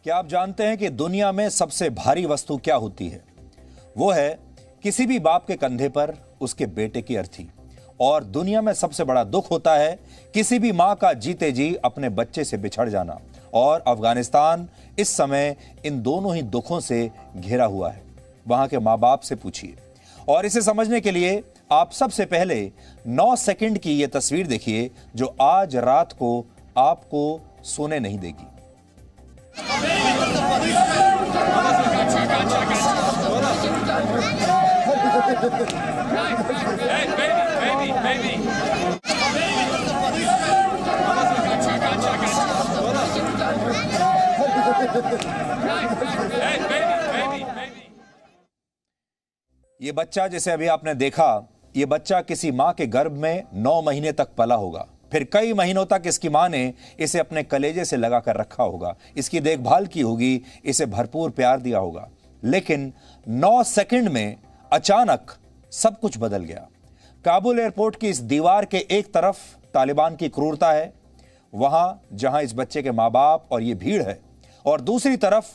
क्या आप जानते हैं कि दुनिया में सबसे भारी वस्तु क्या होती है? वो है किसी भी बाप के कंधे पर उसके बेटे की अर्थी। और दुनिया में सबसे बड़ा दुख होता है किसी भी मां का जीते जी अपने बच्चे से बिछड़ जाना। और अफगानिस्तान इस समय इन दोनों ही दुखों से घिरा हुआ है। वहां के मां बाप से पूछिए। और इसे समझने के लिए आप सबसे पहले 9 सेकंड की यह तस्वीर देखिए जो आज रात को आपको सोने नहीं देगी। ये बच्चा जिसे अभी आपने देखा, ये बच्चा किसी मां के गर्भ में 9 महीने तक पला होगा। फिर कई महीनों तक इसकी मां ने इसे अपने कलेजे से लगाकर रखा होगा, इसकी देखभाल की होगी, इसे भरपूर प्यार दिया होगा। लेकिन 9 सेकंड में अचानक सब कुछ बदल गया। काबुल एयरपोर्ट की इस दीवार के एक तरफ तालिबान की क्रूरता है, वहां जहां इस बच्चे के मां बाप और ये भीड़ है, और दूसरी तरफ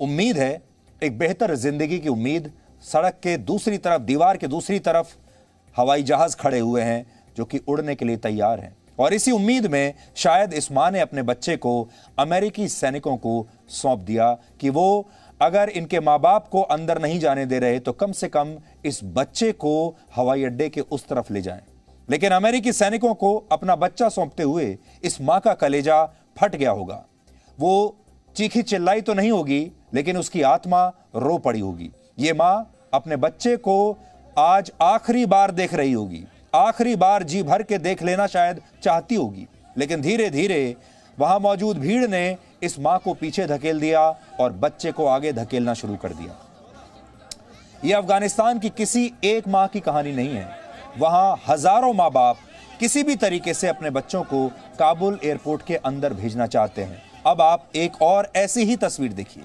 उम्मीद है, एक बेहतर जिंदगी की उम्मीद। सड़क के दूसरी तरफ, दीवार के दूसरी तरफ हवाई जहाज खड़े हुए हैं जो कि उड़ने के लिए तैयार हैं। और इसी उम्मीद में शायद इस मां ने अपने बच्चे को अमेरिकी सैनिकों को सौंप दिया कि वो अगर इनके मां बाप को अंदर नहीं जाने दे रहे तो कम से कम इस बच्चे को हवाई अड्डे के उस तरफ ले जाएं। लेकिन अमेरिकी सैनिकों को अपना बच्चा सौंपते हुए इस मां का कलेजा फट गया होगा। वो चीखी चिल्लाई तो नहीं होगी, लेकिन उसकी आत्मा रो पड़ी होगी। ये मां अपने बच्चे को आज आखिरी बार देख रही होगी, आखिरी बार जी भर के देख लेना शायद चाहती होगी। लेकिन धीरे धीरे वहां मौजूद भीड़ ने इस मां को पीछे धकेल दिया और बच्चे को आगे धकेलना शुरू कर दिया। यह अफगानिस्तान की किसी एक मां की कहानी नहीं है। वहां हजारों मां बाप किसी भी तरीके से अपने बच्चों को काबुल एयरपोर्ट के अंदर भेजना चाहते हैं। अब आप एक और ऐसी ही तस्वीर देखिए।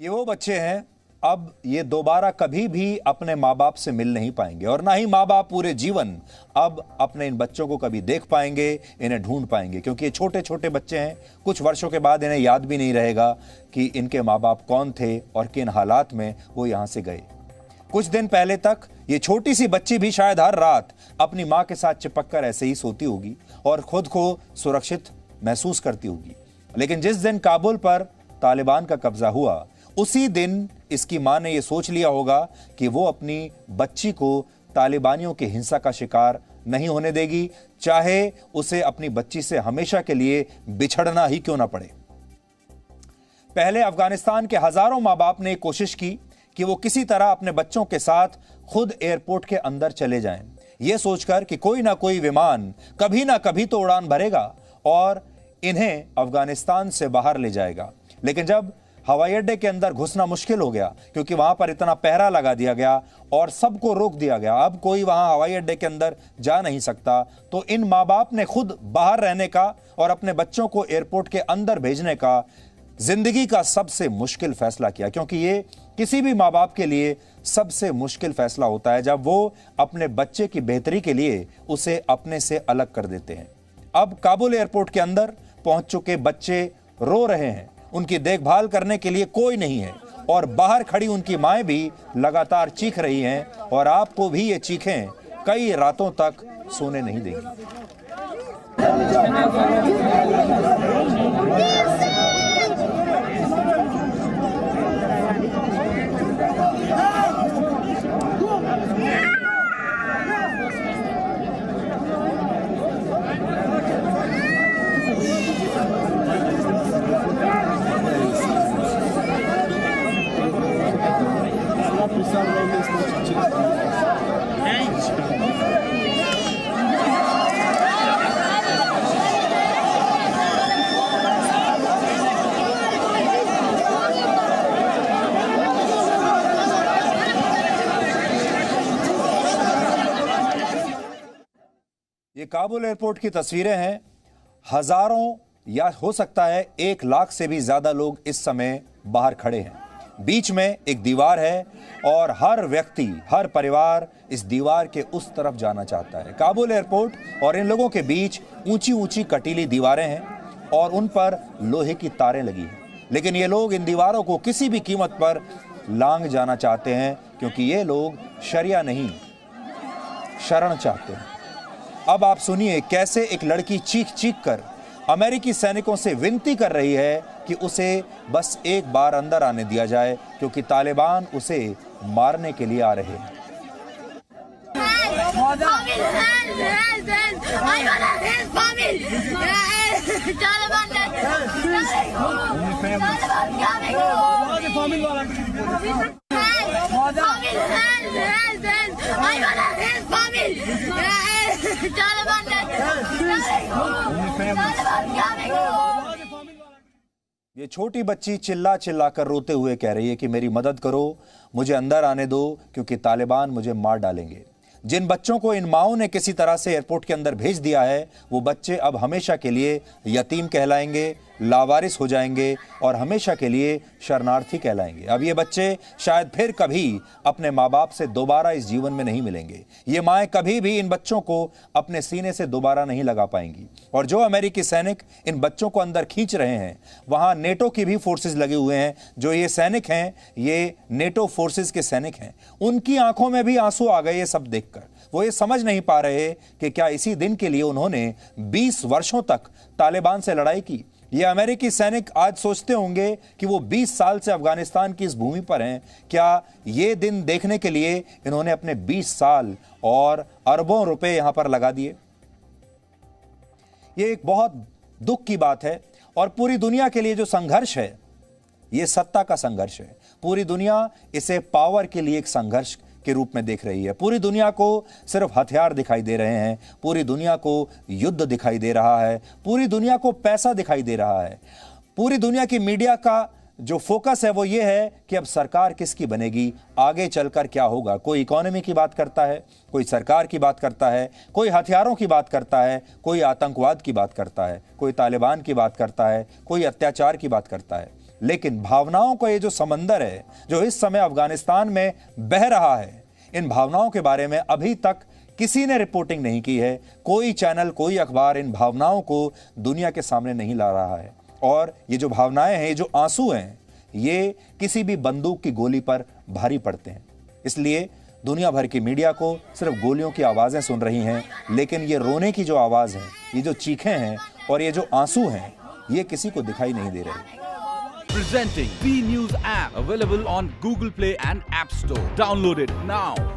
ये वो बच्चे हैं, अब ये दोबारा कभी भी अपने माँ बाप से मिल नहीं पाएंगे और ना ही माँ बाप पूरे जीवन अब अपने इन बच्चों को कभी देख पाएंगे, इन्हें ढूंढ पाएंगे, क्योंकि ये छोटे छोटे बच्चे हैं। कुछ वर्षों के बाद इन्हें याद भी नहीं रहेगा कि इनके माँ बाप कौन थे और किन हालात में वो यहाँ से गए। कुछ दिन पहले तक ये छोटी सी बच्ची भी शायद हर रात अपनी माँ के साथ चिपक कर ऐसे ही सोती होगी और खुद को सुरक्षित महसूस करती होगी। लेकिन जिस दिन काबुल पर तालिबान का कब्जा हुआ, उसी दिन इसकी मां ने यह सोच लिया होगा कि वो अपनी बच्ची को तालिबानियों की हिंसा का शिकार नहीं होने देगी, चाहे उसे अपनी बच्ची से हमेशा के लिए बिछड़ना ही क्यों ना पड़े। पहले अफगानिस्तान के हजारों मां बाप ने कोशिश की कि वो किसी तरह अपने बच्चों के साथ खुद एयरपोर्ट के अंदर चले जाएं, यह सोचकर कि कोई ना कोई विमान कभी ना कभी तो उड़ान भरेगा और इन्हें अफगानिस्तान से बाहर ले जाएगा। लेकिन जब हवाई अड्डे के अंदर घुसना मुश्किल हो गया, क्योंकि वहां पर इतना पहरा लगा दिया गया और सबको रोक दिया गया, अब कोई वहां हवाई अड्डे के अंदर जा नहीं सकता, तो इन माँ बाप ने खुद बाहर रहने का और अपने बच्चों को एयरपोर्ट के अंदर भेजने का जिंदगी का सबसे मुश्किल फैसला किया। क्योंकि ये किसी भी माँ बाप के लिए सबसे मुश्किल फैसला होता है जब वो अपने बच्चे की बेहतरी के लिए उसे अपने से अलग कर देते हैं। अब काबुल एयरपोर्ट के अंदर पहुंच चुके बच्चे रो रहे हैं, उनकी देखभाल करने के लिए कोई नहीं है और बाहर खड़ी उनकी माएं भी लगातार चीख रही हैं और आपको भी ये चीखें कई रातों तक सोने नहीं देंगी। Okay. ये काबुल एयरपोर्ट की तस्वीरें हैं। हजारों या हो सकता है 1 लाख से भी ज्यादा लोग इस समय बाहर खड़े हैं। बीच में एक दीवार है और हर व्यक्ति, हर परिवार इस दीवार के उस तरफ जाना चाहता है। काबुल एयरपोर्ट और इन लोगों के बीच ऊंची ऊंची कटीली दीवारें हैं और उन पर लोहे की तारें लगी हैं, लेकिन ये लोग इन दीवारों को किसी भी कीमत पर लांघ जाना चाहते हैं, क्योंकि ये लोग शरिया नहीं, शरण चाहते हैं। अब आप सुनिए कैसे एक लड़की चीख चीख कर अमेरिकी सैनिकों से विनती कर रही है कि उसे बस एक बार अंदर आने दिया जाए, क्योंकि तालिबान उसे मारने के लिए आ रहे हैं। ये छोटी बच्ची चिल्ला चिल्ला कर रोते हुए कह रही है कि मेरी मदद करो, मुझे अंदर आने दो, क्योंकि तालिबान मुझे मार डालेंगे। जिन बच्चों को इन माओं ने किसी तरह से एयरपोर्ट के अंदर भेज दिया है, वो बच्चे अब हमेशा के लिए यतीम कहलाएंगे, लावारिस हो जाएंगे और हमेशा के लिए शरणार्थी कहलाएंगे। अब ये बच्चे शायद फिर कभी अपने माँ बाप से दोबारा इस जीवन में नहीं मिलेंगे। ये माएँ कभी भी इन बच्चों को अपने सीने से दोबारा नहीं लगा पाएंगी। और जो अमेरिकी सैनिक इन बच्चों को अंदर खींच रहे हैं, वहाँ नेटो की भी फोर्सेज लगे हुए हैं। जो ये सैनिक हैं, ये नेटो फोर्सेज के सैनिक हैं। उनकी आंखों में भी आंसू आ गए ये सब देखकर। वो ये समझ नहीं पा रहे कि क्या इसी दिन के लिए उन्होंने 20 वर्षों तक तालिबान से लड़ाई की। ये अमेरिकी सैनिक आज सोचते होंगे कि वो 20 साल से अफगानिस्तान की इस भूमि पर हैं। क्या ये दिन देखने के लिए इन्होंने अपने 20 साल और अरबों रुपए यहां पर लगा दिए? ये एक बहुत दुख की बात है। और पूरी दुनिया के लिए जो संघर्ष है, ये सत्ता का संघर्ष है। पूरी दुनिया इसे पावर के लिए एक संघर्ष के रूप में देख रही है। पूरी दुनिया को सिर्फ हथियार दिखाई दे रहे हैं, पूरी दुनिया को युद्ध दिखाई दे रहा है, पूरी दुनिया को पैसा दिखाई दे रहा है। पूरी दुनिया की मीडिया का जो फोकस है वो ये है कि अब सरकार किसकी बनेगी, आगे चलकर क्या होगा। कोई इकोनॉमी की बात करता है, कोई सरकार की बात करता है, कोई हथियारों की बात करता है, कोई आतंकवाद की बात करता है, कोई तालिबान की बात करता है, कोई अत्याचार की बात करता है। लेकिन भावनाओं का ये जो समंदर है, जो इस समय अफगानिस्तान में बह रहा है, इन भावनाओं के बारे में अभी तक किसी ने रिपोर्टिंग नहीं की है। कोई चैनल, कोई अखबार इन भावनाओं को दुनिया के सामने नहीं ला रहा है। और ये जो भावनाएं हैं, ये जो आंसू हैं, ये किसी भी बंदूक की गोली पर भारी पड़ते हैं। इसलिए दुनिया भर की मीडिया को सिर्फ गोलियों की आवाजें सुन रही हैं, लेकिन ये रोने की जो आवाज है, ये जो चीखें हैं और ये जो आंसू हैं, ये किसी को दिखाई नहीं दे रहे। Presenting B News app, available on Google Play and App Store. Download it now.